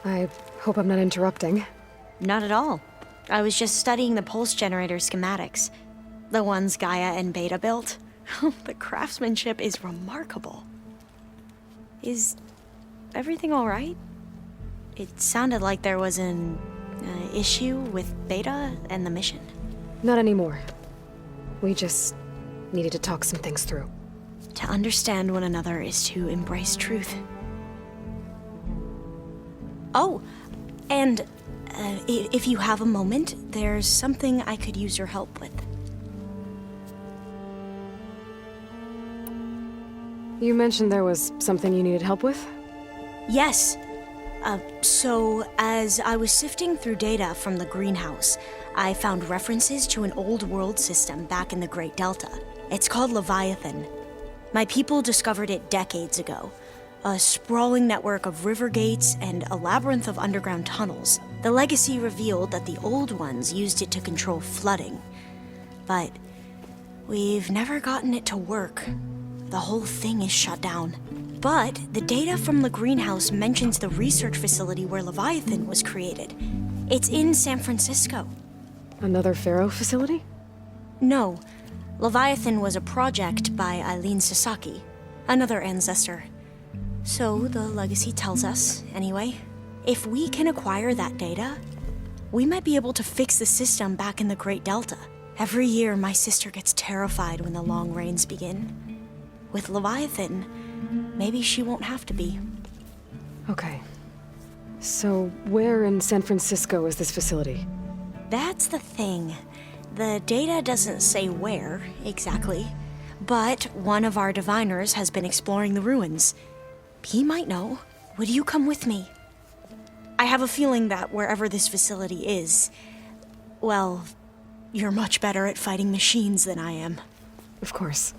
I hope I'm not interrupting. Not at all. I was just studying the pulse generator schematics. The ones Gaia and Beta built. The craftsmanship is remarkable. Is everything alright? It sounded like there was an issue with Beta and the mission. Not anymore. We just needed to talk some things through. To understand one another is to embrace truth. Oh, and if you have a moment, there's something I could use your help with. You mentioned there was something you needed help with? Yes. So, as I was sifting through data from the greenhouse, I found references to an old world system back in the Great Delta. It's called Leviathan. My people discovered it decades ago. A sprawling network of river gates and a labyrinth of underground tunnels. The legacy revealed that the old ones used it to control flooding. But we've never gotten it to work. The whole thing is shut down. But the data from the greenhouse mentions the research facility where Leviathan was created. It's in San Francisco. Another Pharaoh facility? No. Leviathan was a project by Eileen Sasaki, another ancestor. So the legacy tells us, anyway, if we can acquire that data, we might be able to fix the system back in the Great Delta. Every year, my sister gets terrified when the long rains begin. With Leviathan, maybe she won't have to be. Okay. So, where in San Francisco is this facility? That's the thing. The data doesn't say where, exactly. But one of our diviners has been exploring the ruins. He might know. Would you come with me? I have a feeling that wherever this facility is, well, you're much better at fighting machines than I am. Of course.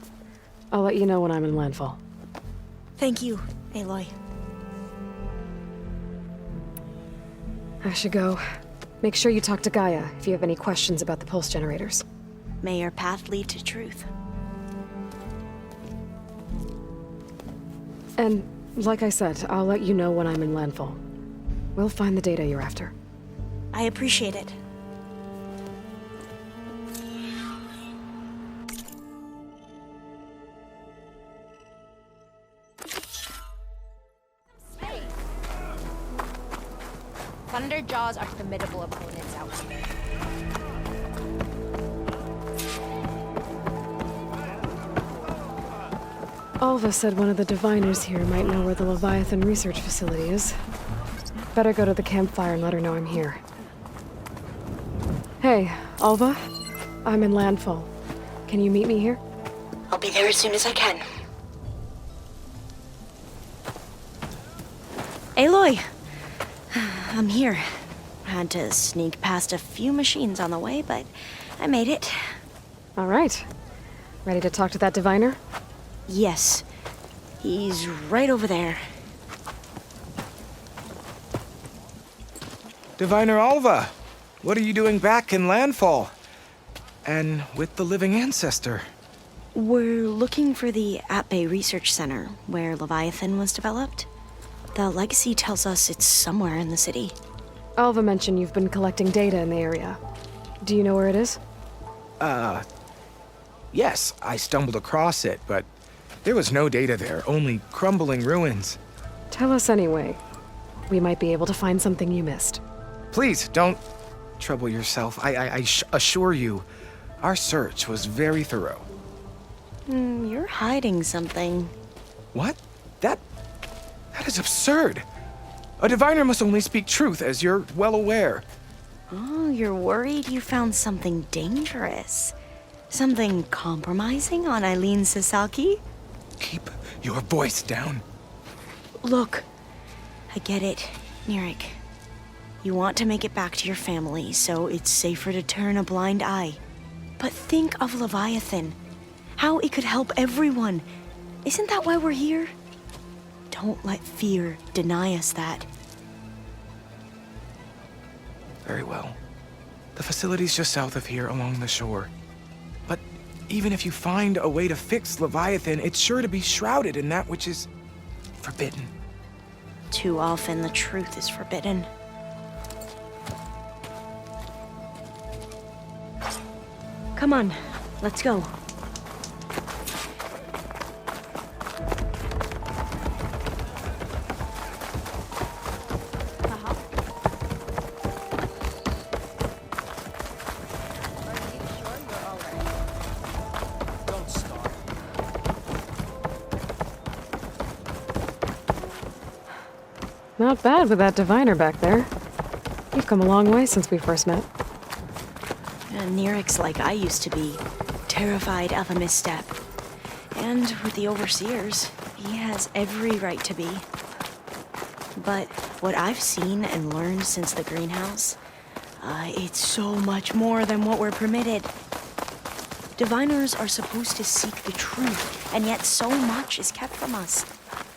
I'll let you know when I'm in landfall. Thank you, Aloy. I should go. Make sure you talk to Gaia if you have any questions about the pulse generators. May your path lead to truth. And, like I said, I'll let you know when I'm in landfall. We'll find the data you're after. I appreciate it. Thunderjaws are formidable opponents out here. Alva said one of the diviners here might know where the Leviathan research facility is. Better go to the campfire and let her know I'm here. Hey, Alva? I'm in landfall. Can you meet me here? I'll be there as soon as I can. Aloy! I'm here. Had to sneak past a few machines on the way, but I made it. All right. Ready to talk to that diviner? Yes. He's right over there. Diviner Alva, what are you doing back in landfall? And with the living ancestor? We're looking for the At-Bay Research Center, where Leviathan was developed. The legacy tells us it's somewhere in the city. Alva mentioned you've been collecting data in the area. Do you know where it is? Yes, I stumbled across it, but there was no data there, only crumbling ruins. Tell us anyway. We might be able to find something you missed. Please, don't trouble yourself. I assure you, our search was very thorough. You're hiding something. What? That is absurd. A diviner must only speak truth, as you're well aware. Oh, you're worried you found something dangerous. Something compromising on Eileen Sasaki? Keep your voice down. Look, I get it, Nirik. You want to make it back to your family, so it's safer to turn a blind eye. But think of Leviathan. How it could help everyone. Isn't that why we're here? Don't let fear deny us that. Very well. The facility's just south of here along the shore. But even if you find a way to fix Leviathan, it's sure to be shrouded in that which is forbidden. Too often the truth is forbidden. Come on, let's go. Not bad with that diviner back there. You've come a long way since we first met. And Nerek's like I used to be, terrified of a misstep. And with the Overseers, he has every right to be. But what I've seen and learned since the greenhouse, it's so much more than what we're permitted. Diviners are supposed to seek the truth, and yet so much is kept from us.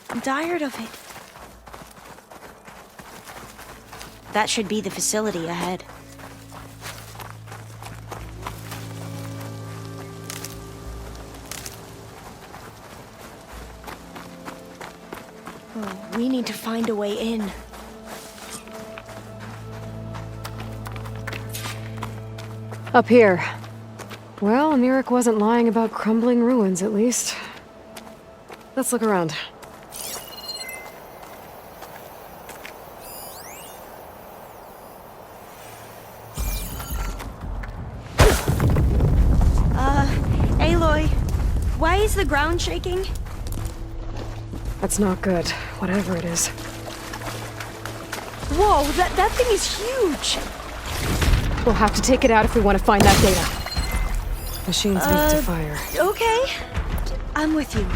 I'm tired of it. That should be the facility ahead. Oh, we need to find a way in. Up here. Well, Nerek wasn't lying about crumbling ruins, at least. Let's look around. Aloy, why is the ground shaking? That's not good, whatever it is. Whoa, that thing is huge! We'll have to take it out if we want to find that data. Machine's weak to fire. Okay. I'm with you.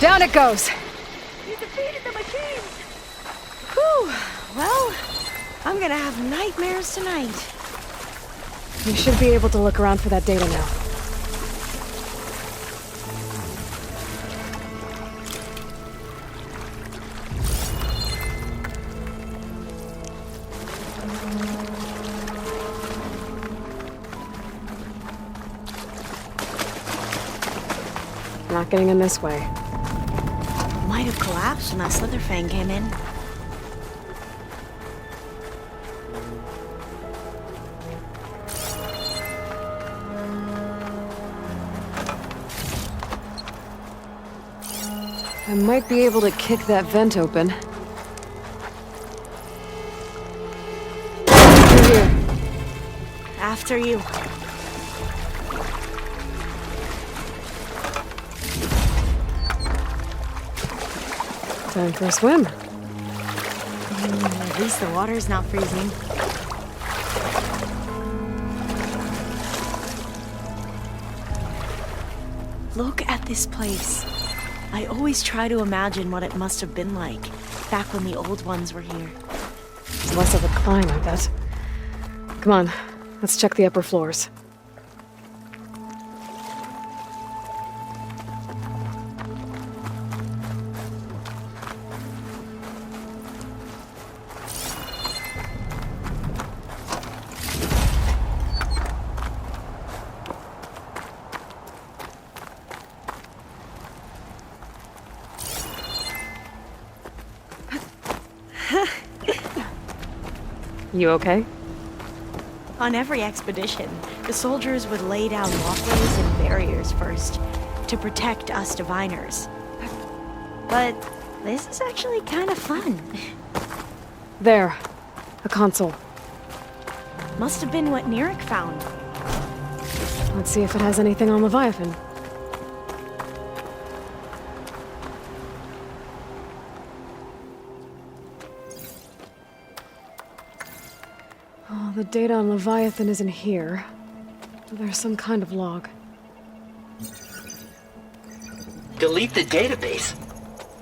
Down it goes! You defeated the machines! Whew. Well, I'm gonna have nightmares tonight. We should be able to look around for that data now. Not getting in this way. Might have collapsed when that Slitherfang came in. I might be able to kick that vent open. Through here. After you. Time for a swim. At least the water's not freezing. Look at this place. I always try to imagine what it must have been like back when the old ones were here. Less of a climb, I bet. Come on, let's check the upper floors. You okay? On every expedition, the soldiers would lay down walkways and barriers first to protect us diviners. But this is actually kind of fun. There. A console. Must have been what Nirik found. Let's see if it has anything on Leviathan. Oh, the data on Leviathan isn't here. There's some kind of log. Delete the database?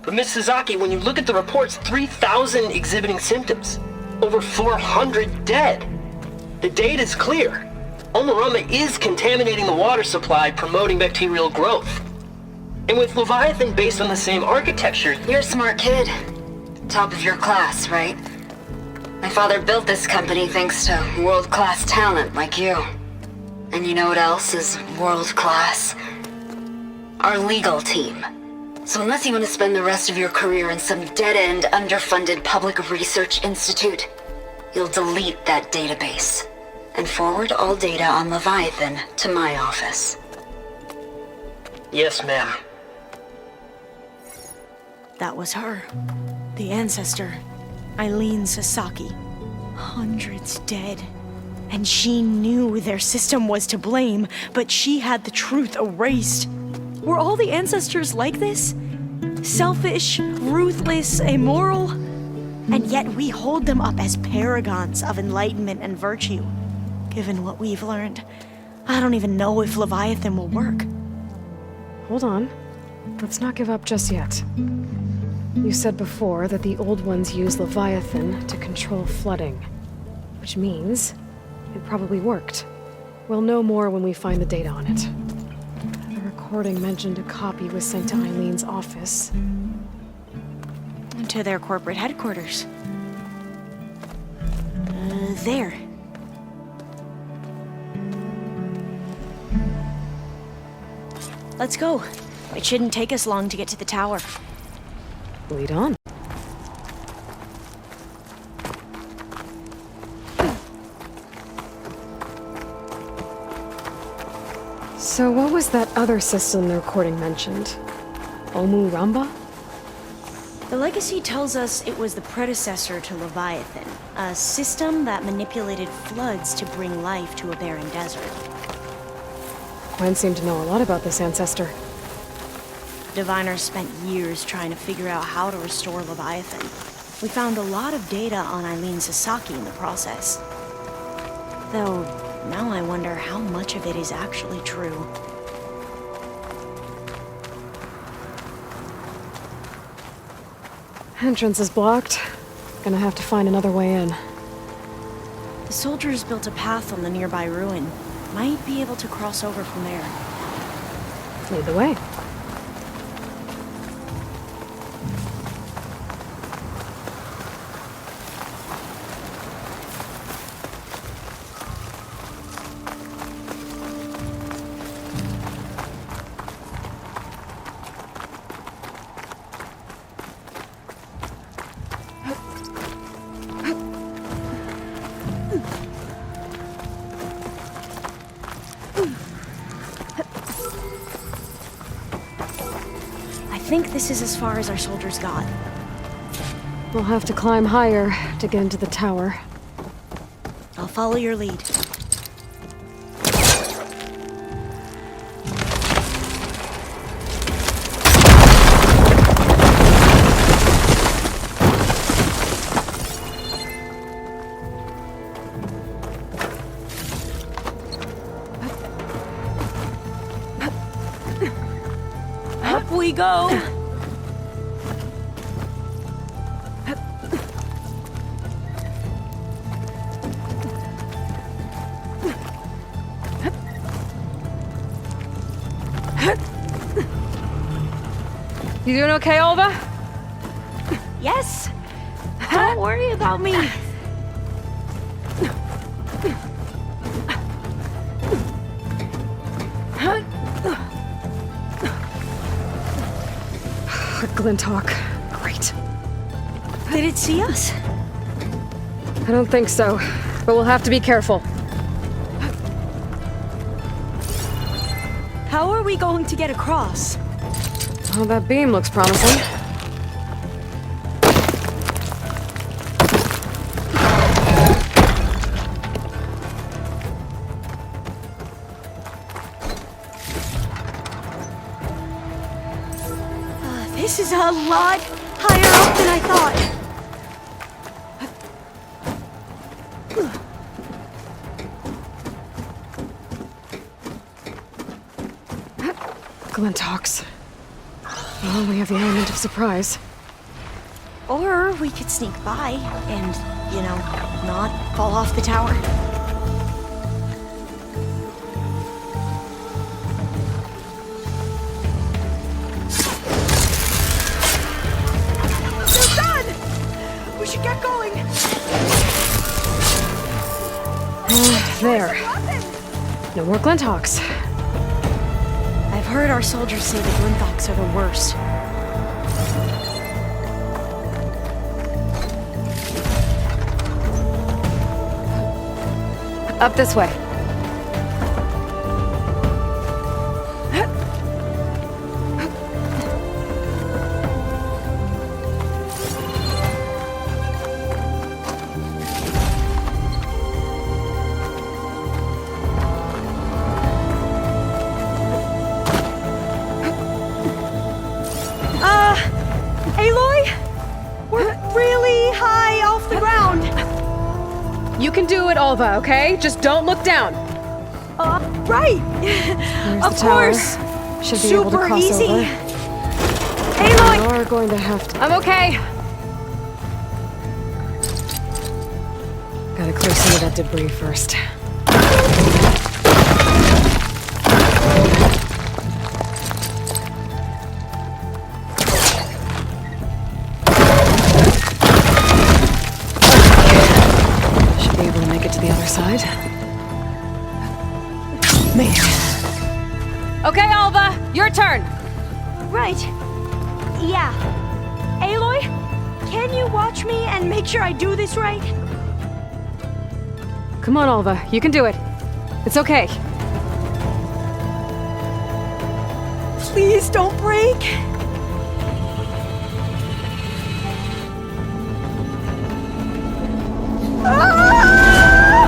But Miss Sasaki, when you look at the reports, 3,000 exhibiting symptoms. Over 400 dead. The data's clear. Omarama is contaminating the water supply, promoting bacterial growth. And with Leviathan based on the same architecture... You're a smart kid. Top of your class, right? My father built this company thanks to world-class talent like you. And you know what else is world-class? Our legal team. So unless you want to spend the rest of your career in some dead-end, underfunded public research institute, you'll delete that database and forward all data on Leviathan to my office. Yes, ma'am. That was her. The ancestor. Eileen Sasaki. Hundreds dead. And she knew their system was to blame, but she had the truth erased. Were all the ancestors like this? Selfish, ruthless, immoral? And yet we hold them up as paragons of enlightenment and virtue. Given what we've learned, I don't even know if Leviathan will work. Hold on. Let's not give up just yet. You said before that the old ones use Leviathan to control flooding. Which means it probably worked. We'll know more when we find the data on it. The recording mentioned a copy was sent to Eileen's office. To their corporate headquarters. There. Let's go. It shouldn't take us long to get to the tower. Lead on. So what was that other system the recording mentioned? Omu Ramba? The legacy tells us it was the predecessor to Leviathan, a system that manipulated floods to bring life to a barren desert. Gwen seemed to know a lot about this ancestor. Diviners spent years trying to figure out how to restore Leviathan. We found a lot of data on Eileen Sasaki in the process. Though, now I wonder how much of it is actually true. Entrance is blocked. Gonna have to find another way in. The soldiers built a path on the nearby ruin. Might be able to cross over from there. Lead the way. I think this is as far as our soldiers got. We'll have to climb higher to get into the tower. I'll follow your lead. Up we go! You doing okay, Olva? Yes! Don't worry about me! Glinthawk. Great. Did it see us? I don't think so, but we'll have to be careful. How are we going to get across? Oh, that beam looks promising. This is a lot higher up than I thought. Glinthawks. Well, we have the element of surprise. Or we could sneak by and, not fall off the tower. They're done! We should get going! There. No more Glinthawks. I've heard our soldiers say the Glinthawks are the worst. Up this way. Aloy? We're really high off the ground. You can do it, Alva, okay? Just don't look down. Right. There's Of the tower. course. Should be able to Super cross easy. over. Aloy! You're going to have to... I'm okay! Gotta clear some of that debris first. Should be able to make it to the other side. Made it. Okay, Alva, your turn! Right. Yeah. Aloy, can you watch me and make sure I do this right? Come on, Alva, you can do it. It's okay. Please don't break.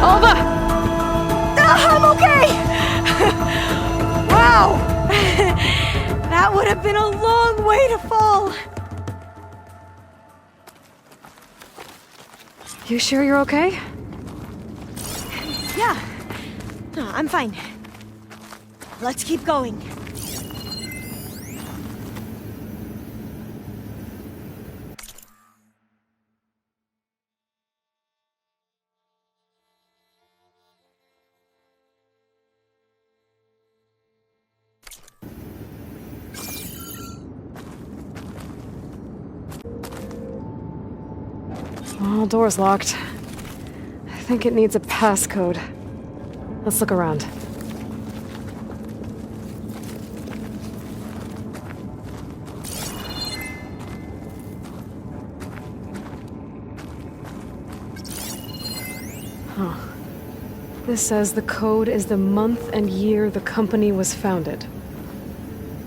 Alva! I'm okay! Wow! That would have been a long way to fall. You sure you're okay? Yeah. No, I'm fine. Let's keep going. Well, door's locked. I think it needs a passcode. Let's look around. Huh. This says the code is the month and year the company was founded.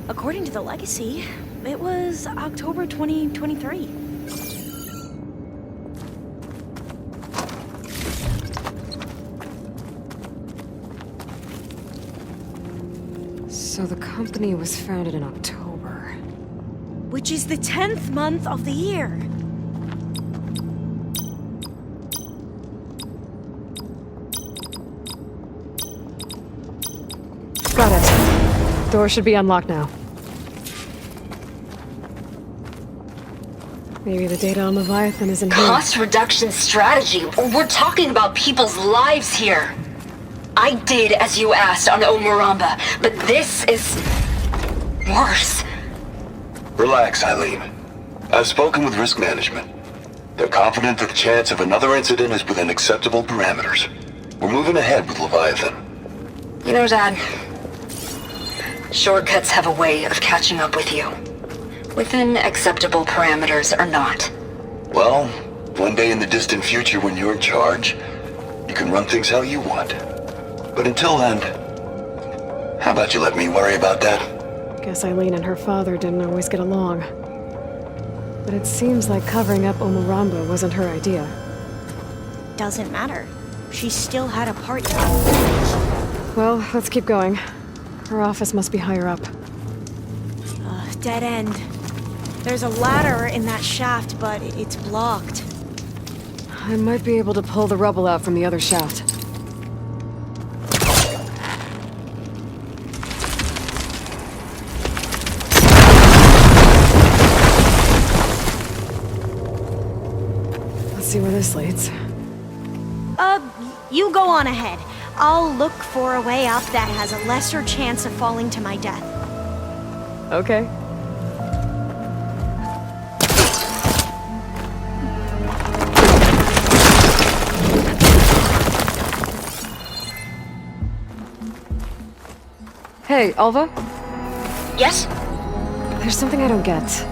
According to the legacy, it was October 2023. So the company was founded in October. Which is the 10th month of the year. Got it. Door should be unlocked now. Maybe the data on Leviathan is in here. Cost reduction strategy? We're talking about people's lives here. I did as you asked on Omuramba, but this is worse. Relax, Eileen. I've spoken with risk management. They're confident that the chance of another incident is within acceptable parameters. We're moving ahead with Leviathan. You know, Dad, shortcuts have a way of catching up with you. Within acceptable parameters or not. Well, one day in the distant future when you're in charge, you can run things how you want. But until then, How about you let me worry about that? Guess Eileen and her father didn't always get along. But it seems like covering up Omuramba wasn't her idea. Doesn't matter. She still had a part in it. Well, let's keep going. Her office must be higher up. Dead end. There's a ladder in that shaft, but it's blocked. I might be able to pull the rubble out from the other shaft. Let's see where this leads. You go on ahead. I'll look for a way up that has a lesser chance of falling to my death. Okay. Hey, Alva? Yes? There's something I don't get.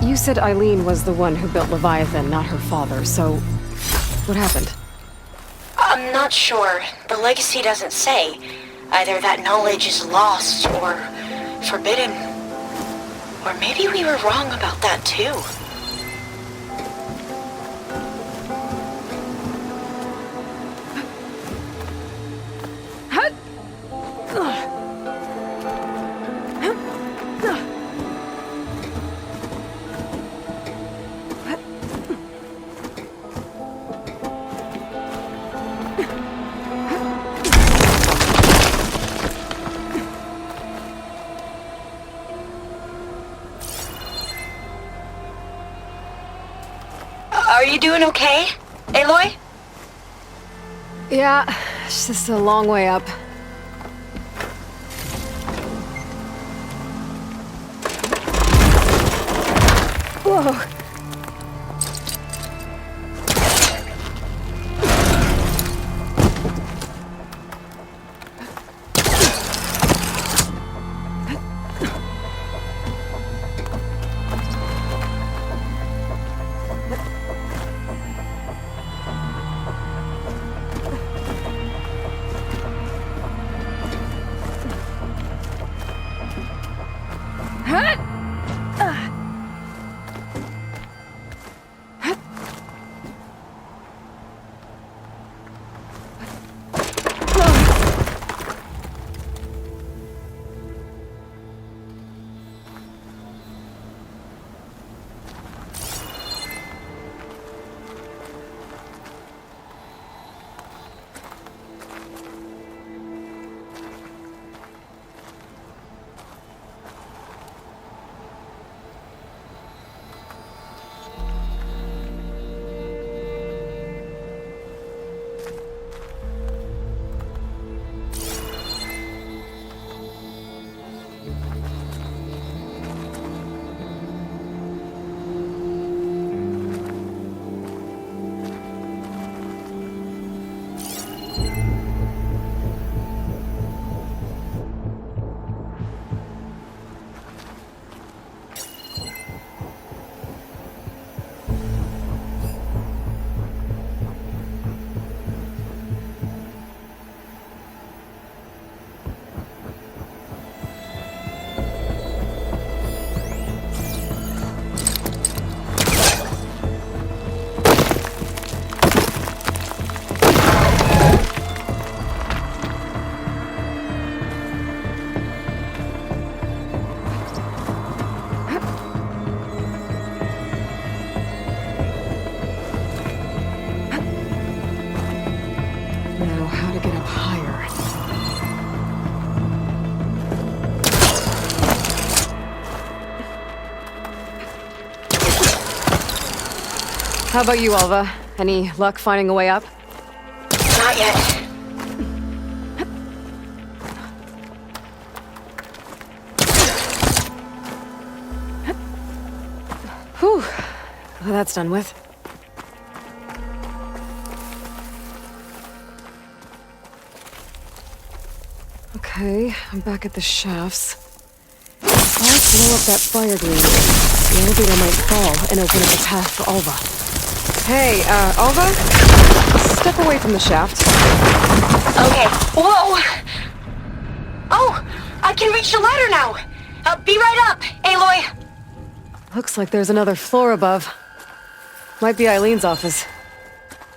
You said Eileen was the one who built Leviathan, not her father, so... what happened? I'm not sure. The legacy doesn't say. Either that knowledge is lost or forbidden. Or maybe we were wrong about that too. Are you doing okay, Aloy? Yeah, it's just a long way up. Whoa. Now, how to get up higher? How about you, Alva? Any luck finding a way up? Not yet. Whew. Well, that's done with. Okay, I'm back at the shafts. If I blow up that fire green, the elevator might fall and open up a path for Alva. Hey, Alva? Step away from the shaft. Okay. Whoa! Oh, I can reach the ladder now. Be right up, Aloy. Looks like there's another floor above. Might be Eileen's office.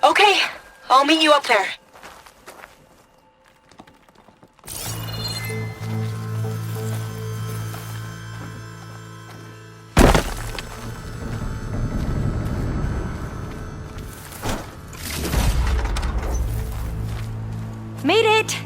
Okay, I'll meet you up there. Made it!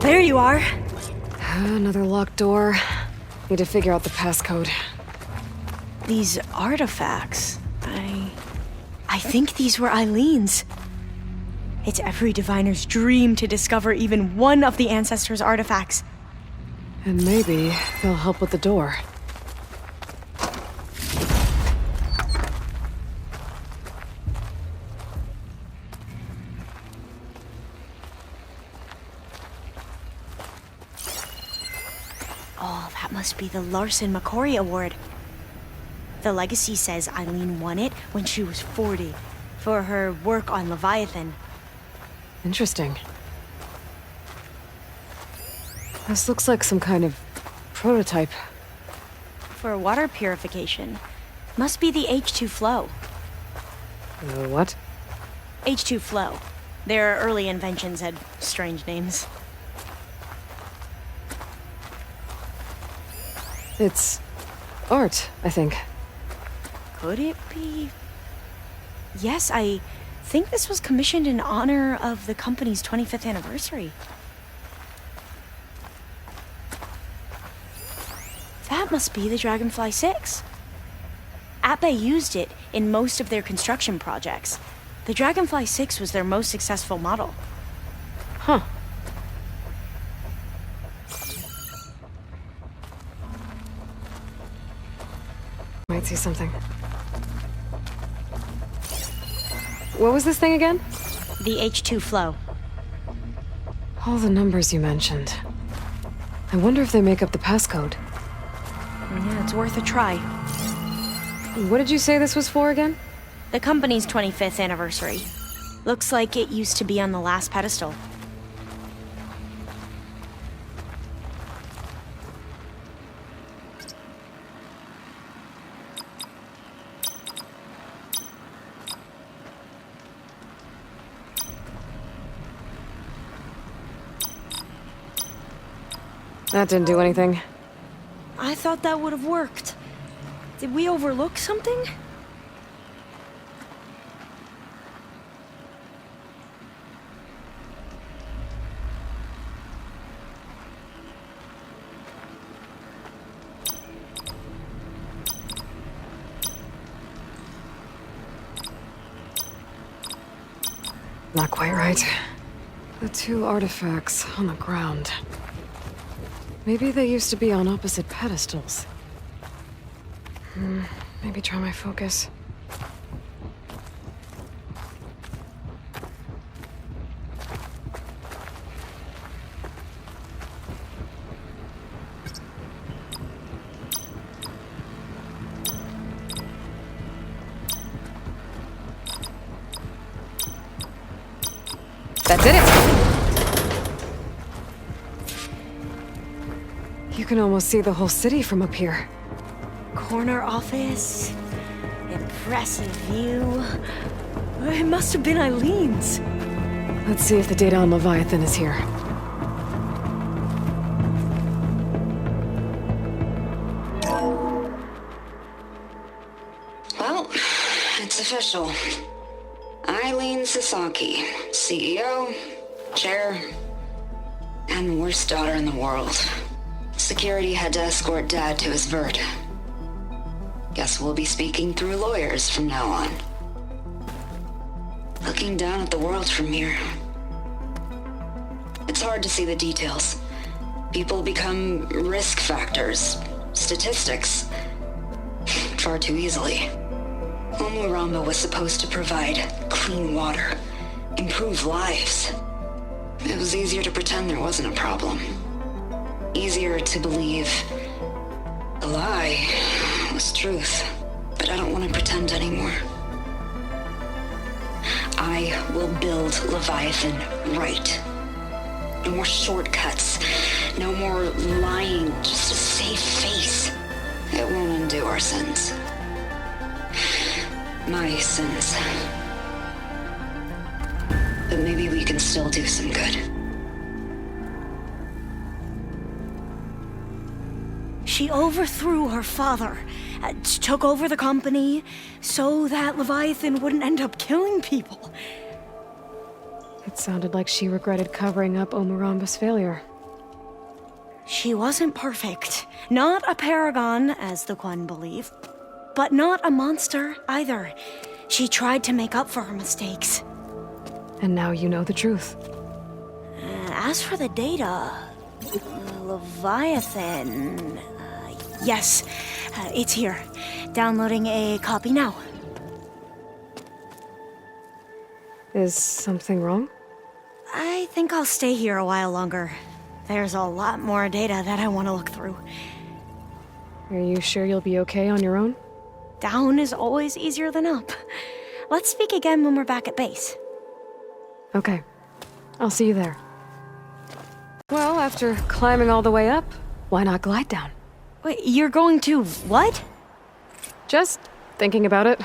There you are. Another locked door. Need to figure out the passcode. These artifacts, I think these were Eileen's. It's every diviner's dream to discover even one of the ancestors' artifacts. And maybe they'll help with the door. Oh, that must be the Larson McCory Award. The legacy says Eileen won it when she was 40 for her work on Leviathan. Interesting. This looks like some kind of prototype. For water purification. Must be the H2 flow. What? H2 flow. Their early inventions had strange names. It's art, I think. Could it be? Yes, I think this was commissioned in honor of the company's 25th anniversary. That must be the Dragonfly 6. Atbay used it in most of their construction projects. The Dragonfly 6 was their most successful model. Huh. Might see something. What was this thing again? The H2 flow. All the numbers you mentioned. I wonder if they make up the passcode. Yeah, it's worth a try. What did you say this was for again? The company's 25th anniversary. Looks like it used to be on the last pedestal. That didn't do anything. I thought that would have worked. Did we overlook something? Not quite right. The two artifacts on the ground. Maybe they used to be on opposite pedestals. Maybe try my focus. That did it! You can almost see the whole city from up here. Corner office. Impressive view. It must have been Eileen's. Let's see if the data on Leviathan is here. Well, it's official. Eileen Sasaki, CEO, chair, and worst daughter in the world. Security had to escort Dad to his vert. Guess we'll be speaking through lawyers from now on. Looking down at the world from here. It's hard to see the details. People become risk factors, statistics, far too easily. Omuramba was supposed to provide clean water, improve lives. It was easier to pretend there wasn't a problem. Easier to believe a lie was truth. But I don't want to pretend anymore. I will build Leviathan right. No more shortcuts. No more lying just to save face. It won't undo our sins. My sins. But maybe we can still do some good. She overthrew her father, took over the company, so that Leviathan wouldn't end up killing people. It sounded like she regretted covering up Omuramba's failure. She wasn't perfect. Not a paragon, as the Quan believe. But not a monster, either. She tried to make up for her mistakes. And now you know the truth. As for the data... Leviathan... yes, it's here. Downloading a copy now. Is something wrong? I think I'll stay here a while longer. There's a lot more data that I want to look through. Are you sure you'll be okay on your own? Down is always easier than up. Let's speak again when we're back at base. Okay. I'll see you there. Well, after climbing all the way up, why not glide down? Wait, you're going to what? Just thinking about it.